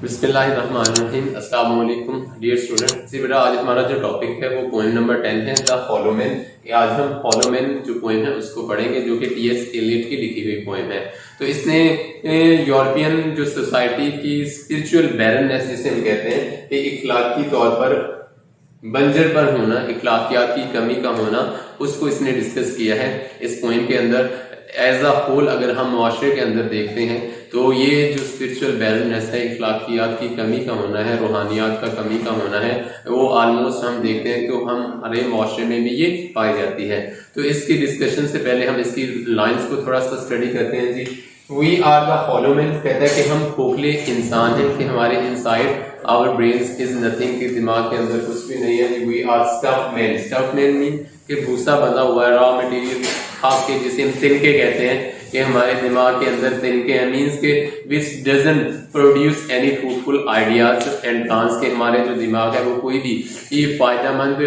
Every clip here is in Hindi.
बिस्मिल्लाहिर्रहमानिर्रहीम। अस्सलाम वालेकुम डियर स्टूडेंट। जी बेटा, आज हमारा जो टॉपिक है वो पोएम नंबर 10 है, द हॉलो मैन। आज हम हॉलो मैन जो पोएम है उसको पढ़ेंगे, जो कि टी.एस. एलियट की लिखी हुई पोएम है। तो इसने यूरोपियन जो सोसाइटी की स्पिरिचुअल बैरननेस जिसे हम कहते हैं कि इखलाकी तौर पर बंजरपन होना, इखलाकियात की कमी का होना, उसको इसने डिस्कस किया है इस पोएम के अंदर। एज अ होल अगर हम मुआशरे के अंदर देखते हैं तो ये जो स्पिरिचुअल बैलेंस है, इखलाकियात की कमी का होना है, रूहानियात का कमी का होना है, वो ऑलमोस्ट हम देखते हैं तो हम हमारे मुआशरे में भी ये पाई जाती है। तो इसकी डिस्कशन से पहले हम इसकी लाइंस को थोड़ा सा स्टडी करते हैं। जी, we are the hollow men कहता है कि हम खोखले इंसान हैं, कि हमारे inside our brains is nothing, कि दिमाग के अंदर कुछ भी नहीं है। We are stuffed men. Stuffed men mean कि भूसा बंधा हुआ है, रॉ मटेरियल, खास के जिसे हम तिनके कहते हैं कि हमारे दिमाग के अंदर तिनके हैं, मीन्स के विच doesn't produce any fruitful ideas and plans, के हमारे जो दिमाग है वो कोई भी फायदेमंद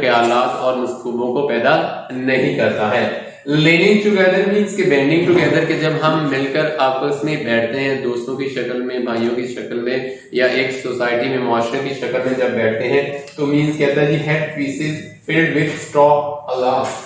ख्यालात और मंसूबों को पैदा नहीं करता है। लेनिंग टुगेदर मीन्स के बेंडिंग टुगेदर, के जब हम मिलकर आपस में बैठते हैं दोस्तों की शक्ल में, भाइयों की शक्ल में, या एक सोसाइटी में मुआशरे की शक्ल में जब बैठते हैं तो मीन्स कहता है जी head pieces filled with straw alas.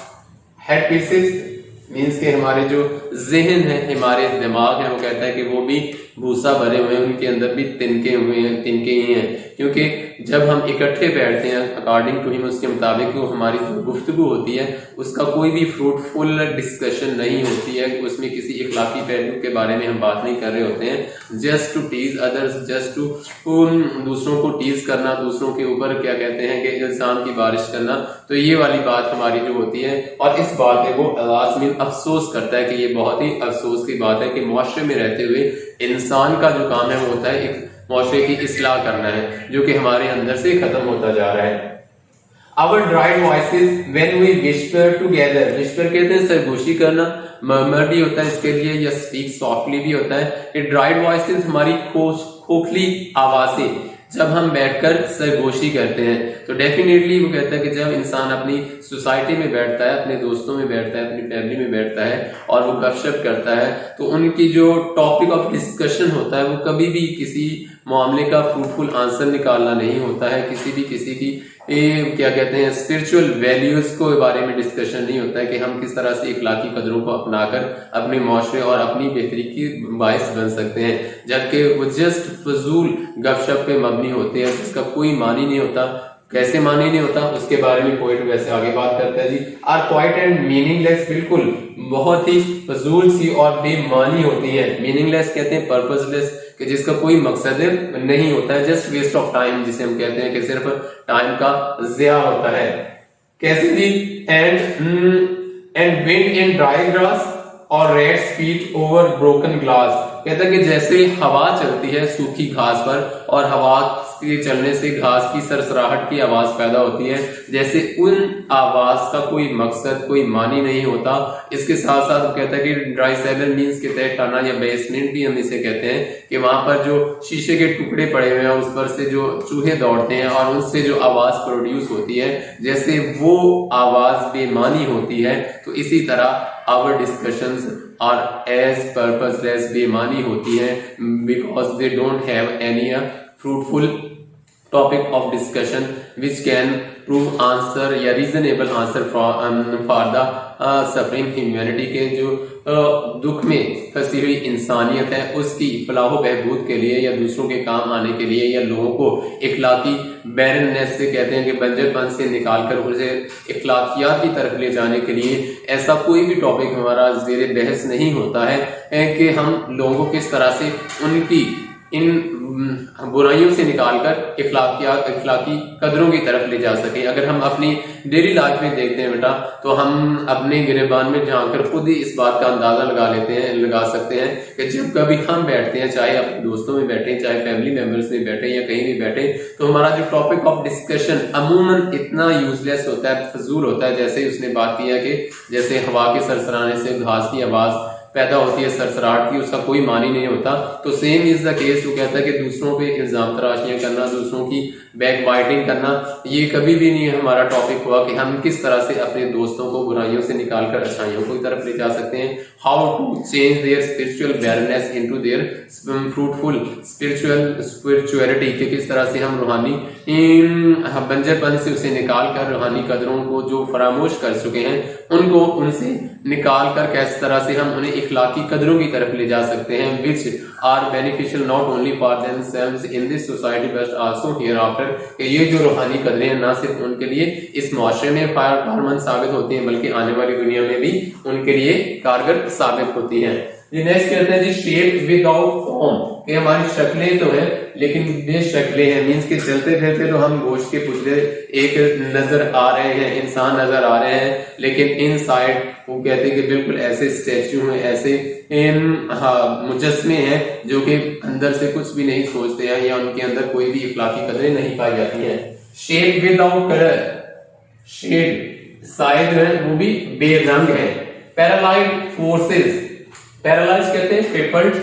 Head pieces means के हमारे जो जहन है, हमारे दिमाग है, वो कहता है कि वो भी भूसा भरे हुए हैं, उनके अंदर भी तिनके हुए हैं, तिनके ही हैं। क्योंकि जब हम इकट्ठे बैठते हैं अकॉर्डिंग टू हिम, उसके मुताबिक वो हमारी जो गुफ्तगू होती है उसका कोई भी फ्रूटफुल डिस्कशन नहीं होती है, उसमें किसी इखलाकी पहलू के बारे में हम बात नहीं कर रहे होते हैं। Just to tease others, just to दूसरों को टीज करना, दूसरों के ऊपर क्या कहते हैं कि इल्जाम की बारिश करना, तो ये वाली बात हमारी जो होती है। और इस बात पे वो अलास मीन अफसोस करता है कि ये बहुत ही अफसोस की बात है कि मुआशरे में रहते हुए इंसान का जो काम है वो होता है एक मुआशरे की इस्लाह करना है, जो कि हमारे अंदर से खत्म होता जा रहा है। Our dry voices when we whisper together, whisper कहते हैं सरगोशी करना, मर्मर भी होता है इसके लिए, या स्पीक सॉफ्टली भी होता है। कि ड्राई वॉइसेस हमारी खोखली आवाजें जब हम बैठकर सरगोशी करते हैं, तो डेफिनेटली वो कहता है कि जब इंसान अपनी सोसाइटी में बैठता है, अपने दोस्तों में बैठता है, अपनी फैमिली में बैठता है और वो गपशप करता है, तो उनकी जो टॉपिक ऑफ डिस्कशन होता है वो कभी भी किसी मामले का फ्रूटफुल आंसर निकालना नहीं होता है, किसी की क्या कहते हैं स्पिरिचुअल वैल्यूज को बारे में डिस्कशन नहीं होता है कि हम किस तरह से इखलाकी कदरों को अपनाकर अपने मुआशरे और अपनी बेहतरी की बाइस बन सकते हैं, जबकि वो जस्ट फजूल गपशप पे मबनी होते हैं जिसका कोई मानी नहीं होता। कैसे मानी नहीं होता उसके बारे में पोएट वैसे आगे बात करता है। जी, आर क्वाइट एंड मीनिंगलेस, बिल्कुल बहुत ही फजूल सी और बेमानी होती है। मीनिंगलेस कहते हैं पर्पसलेस, कि जिसका कोई मकसद नहीं होता है, जस्ट वेस्ट ऑफ टाइम जिसे हम कहते हैं कि सिर्फ टाइम का ज़िया होता है। कैसे जी, and wind in dry grass और rats feet over broken glass, कहता है कि जैसे हवा चलती है सूखी घास पर और हवा के चलने से घास की सरसराहट की आवाज पैदा होती है, जैसे उन आवाज का कोई मकसद कोई मानी नहीं होता। इसके साथ साथ वो कहता है कि ड्राई सेलर मीन्स के तहत टाना या बेसमेंट भी हम इसे कहते हैं, कि वहां पर जो शीशे के टुकड़े पड़े हुए हैं उस पर से जो चूहे दौड़ते हैं और उनसे जो आवाज प्रोड्यूस होती है, जैसे वो आवाज बेमानी होती है, तो इसी तरह our discussions are as purposeless, बेमानी होती है, because they don't have any fruitful topic of discussion which can prove answer या reasonable answer for the suffering humanity, के जो दुख में फंसी हुई इंसानियत है उसकी फलाह बहबूद के लिए, या दूसरों के काम आने के लिए, या लोगों को इखलाकी बैरननेस से कहते हैं कि बंजरपन से निकालकर उसे इखलाकियात की तरफ ले जाने के लिए ऐसा कोई भी टॉपिक हमारा ज़ेरे बहस नहीं होता है कि हम लोगों को किस तरह से उनकी इन बुराइयों से निकालकर इखलाकी कदरों की तरफ ले जा सके। अगर हम अपनी डेली लाइफ में देखते हैं बेटा, तो हम अपने गिरेबान में झांककर खुद ही इस बात का अंदाजा लगा सकते हैं कि जब कभी हम बैठते हैं, चाहे अपने दोस्तों में बैठे, चाहे फैमिली मेंबर्स में बैठे या कहीं भी बैठे, तो हमारा जो टॉपिक ऑफ डिस्कशन अमूमन इतना यूजलेस होता है, फजूल होता है। जैसे उसने बात किया कि जैसे हवा के सरसराने से घास की आवाज पैदा होती है सरसराहट की, उसका कोई मानी नहीं होता। तो सेम इज द केस, वो कहता है कि दूसरों पे इल्जाम तराशियां करना, दूसरों की बैक बाइटिंग करना, ये कभी भी नहीं हमारा टॉपिक हुआ कि हम किस तरह से अपने दोस्तों को बुराइयों से निकालकर अच्छाइयों की तरफ ले जा सकते हैं। How to change their spiritual barrenness into their fruitful spirituality, कि किस तरह से हम रूहानी बंजरपन से उसे निकाल कर रूहानी कदरों को जो फरामोश कर चुके हैं उनको उनसे निकाल कर किस तरह से हम उन्हें इखलाकी कदरों की तरफ ले जा सकते हैं, which are beneficial not only for themselves in this society but also hereafter. ये जो रूहानी कदरें हैं ना सिर्फ उनके लिए इस मुआशरे में कारगर साबित होती हैं बल्कि आने वाली दुनिया में भी उनके लिए कारगर साबित होती हैं। जी नेक्स्ट कहते हैं जी शेप विदाउट फॉर्म, कि हमारी शक्लें तो हैं लेकिन बेशक्लें हैं, मीन्स के चलते फिरते तो हम गोश्त के पुतले एक नजर आ रहे हैं, इंसान नजर आ रहे हैं, लेकिन इनसाइड वो कहते हैं कि बिल्कुल ऐसे स्टैच्यू हैं, ऐसे मुजस्मे हैं जो कि अंदर से कुछ भी नहीं सोचते हैं या उनके अंदर कोई भी इखलाकी कदरें नहीं पाई जाती हैं। शेप विदाउट कलर, शेड शायद है वो भी बेरंग है। पैरालाइज फोर्सेस, पैरालाइज कहते हैं क्रिपल्ड,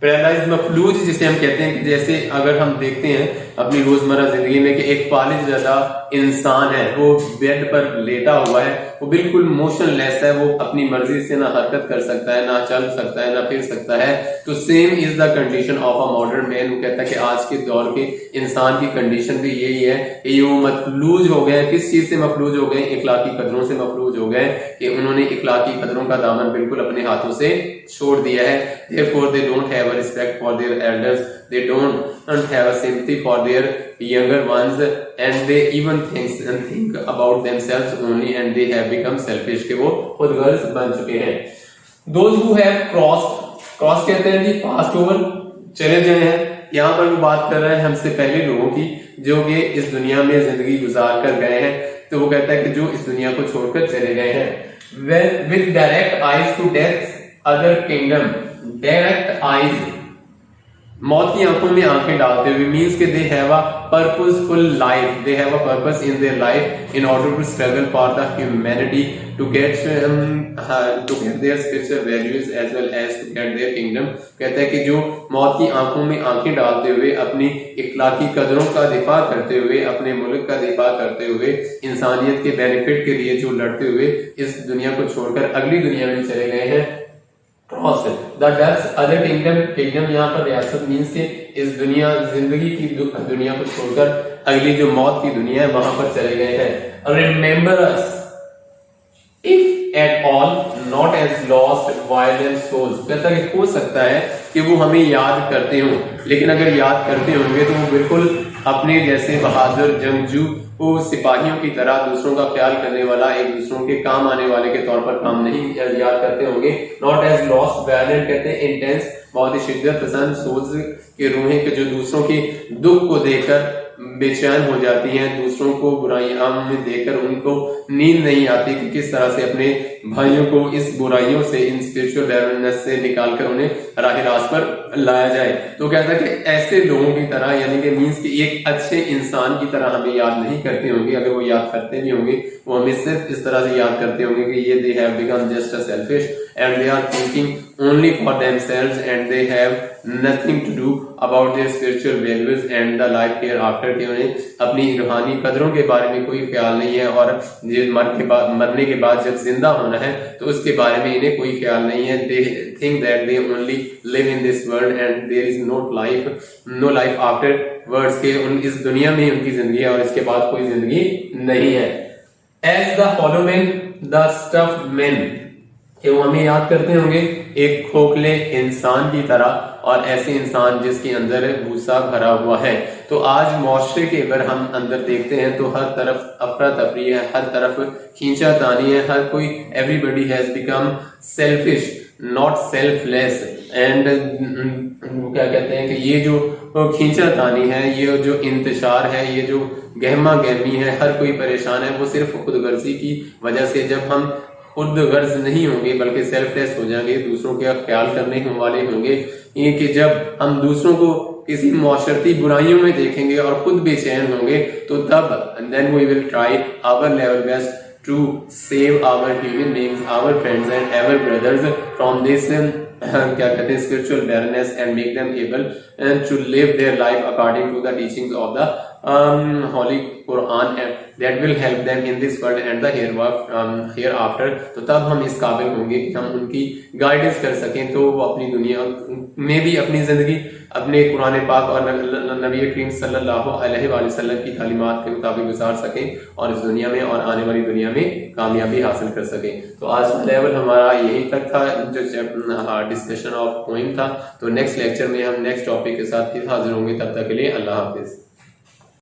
पैरालाइज मफलूज जिसे हम कहते हैं कि जैसे अगर हम देखते हैं अपनी रोजमर्रा जिंदगी में कि एक फालिज ज़्यादा इंसान है, वो बेड पर लेटा हुआ है, वो बिल्कुल मोशनलेस है, वो अपनी मर्जी से ना हरकत कर सकता है, ना चल सकता है, ना फिर सकता है। तो same is the condition of a modern man. वो कहता है कि आज के दौर के इंसान की कंडीशन भी यही है कि ये वो मफलूज हो गए। किस चीज से मफलूज हो गए? इखलाकी कदरों से मफलूज हो गए कि उन्होंने इखलाकी कदरों का दामन बिल्कुल अपने हाथों से छोड़ दिया है। Therefore they don't have a respect for their elders, they don't have a sympathy for their younger ones, and they even think about themselves only, and they have become selfish, कि वो खुदगर्ज बन चुके हैं। Those who have cross कहते हैं जी पास्ट ओवर, चले गए हैं। यहाँ पर वो बात कर रहे हैं हमसे पहले लोगों की जो कि इस दुनिया में जिंदगी गुजार कर गए हैं। तो वो कहता है कि जो इस दुनिया को छोड़कर चले गए हैं, with direct eyes to death other kingdom, direct eyes, मौत की आंखों में आंखें डालते हुए, मीन्स के they have a purposeful life, they have a purpose in their life in order to struggle for the humanity to get their spiritual values as well as to get their kingdom. कहता है कि जो मौत की आंखों में आंखें डालते हुए अपनी इखलाकी कदरों का दिफा करते हुए, अपने मुल्क का दिफा करते हुए, इंसानियत के बेनिफिट के लिए जो लड़ते हुए इस दुनिया को छोड़कर अगली दुनिया में चले गए हैं। Cross the deaths other kingdom, kingdom यहाँ पर रियासत मीन्स के इस दुनिया जिंदगी की दुनिया को छोड़कर अगली जो मौत की दुनिया है वहां पर चले गए हैं। Remember us if at all not as lost wild souls. कहता है हो सकता है कि वो हमें याद करते हो, लेकिन अगर याद करते होंगे तो वो बिल्कुल अपने जैसे बहादुर जंगजू वो सिपाहियों की तरह दूसरों का ख्याल करने वाला, एक दूसरों के काम आने वाले के तौर पर काम नहीं याद करते होंगे। नॉट एज लॉस्ट वायलेंट कहते हैं इंटेंस, बहुत ही शिद्दत पसंद सोल्स के रूहें के जो दूसरों के दुख को देखकर बेचैन हो जाती हैं, दूसरों को बुराइयां में देखकर उनको नींद नहीं आती कि किस तरह से अपने भाइयों को इस बुराइयों से, इन स्पिरिचुअल बैरनेस से निकालकर उन्हें राह रास्त पर लाया जाए। तो कहता है कि ऐसे लोगों की तरह, यानी कि मीन्स कि एक अच्छे इंसान की तरह हमें याद नहीं करते होंगे। अगर वो याद करते भी होंगे वो हमें सिर्फ इस तरह से याद करते होंगे कि ये they have become just a selfish and they are thinking only for themselves and they have nothing to do about their spiritual values and the life hereafter, कि उन्हें अपनी रूहानी कदरों के बारे में कोई ख्याल नहीं है और मरने के बाद जब जिंदा होना है तो उसके बारे में इन्हें कोई ख्याल नहीं है। they think that they only live in this world and there is no life after words, के उन इस दुनिया में ही उनकी जिंदगी है और इसके बाद कोई जिंदगी नहीं है। as the hollow men, the stuffed men, कि वो हमें याद करते होंगे एक खोखले इंसान की तरह और ऐसे इंसान जिसके अंदर भूसा भरा हुआ है। तो आज मुआशरे के अगर हम अंदर देखते हैं तो हर तरफ अफरा तफरी है, हर तरफ खींचातानी है, हर कोई everybody has become selfish not selfless. And क्या कहते हैं कि ये जो खींचातानी है, ये जो इंतशार है, ये जो गहमा गहमी है, हर कोई परेशान है, वो सिर्फ खुदगर्जी की वजह से। जब हम खुद गर्ज नहीं होंगे बल्कि सेल्फलेस हो जाएंगे, दूसरों का ख्याल करने वाले होंगे, ये कि जब हम दूसरों को किसी मुआशरती बुराइयों में देखेंगे और खुद बेचैन होंगे तो तब then we will try our level best to save our human beings, our friends and our brothers from this क्या कहते हैं spiritual barrenness and make them able to live their life according to the teachings of the Holy Quran, and that will help them in this world and the hereafter. तो तब हम इस काबिल होंगे कि हम उनकी गाइडेंस कर सकें, तो वो अपनी दुनिया में भी अपनी जिंदगी अपने कुरान पाक और नबी करीम सल्लल्लाहु अलैहि वसल्लम की तालीमात के मुताबिक गुजार सकें और इस दुनिया में और आने वाली दुनिया में कामयाबी हासिल कर सकें। तो आज का लेवल हमारा यही तक था, जो डिस्कशन ऑफ पोइम था। तो नेक्स्ट लेक्चर में हम नेक्स्ट टॉपिक के साथ फिर हाजिर होंगे, तब तक के लिए अल्लाह हाफिज।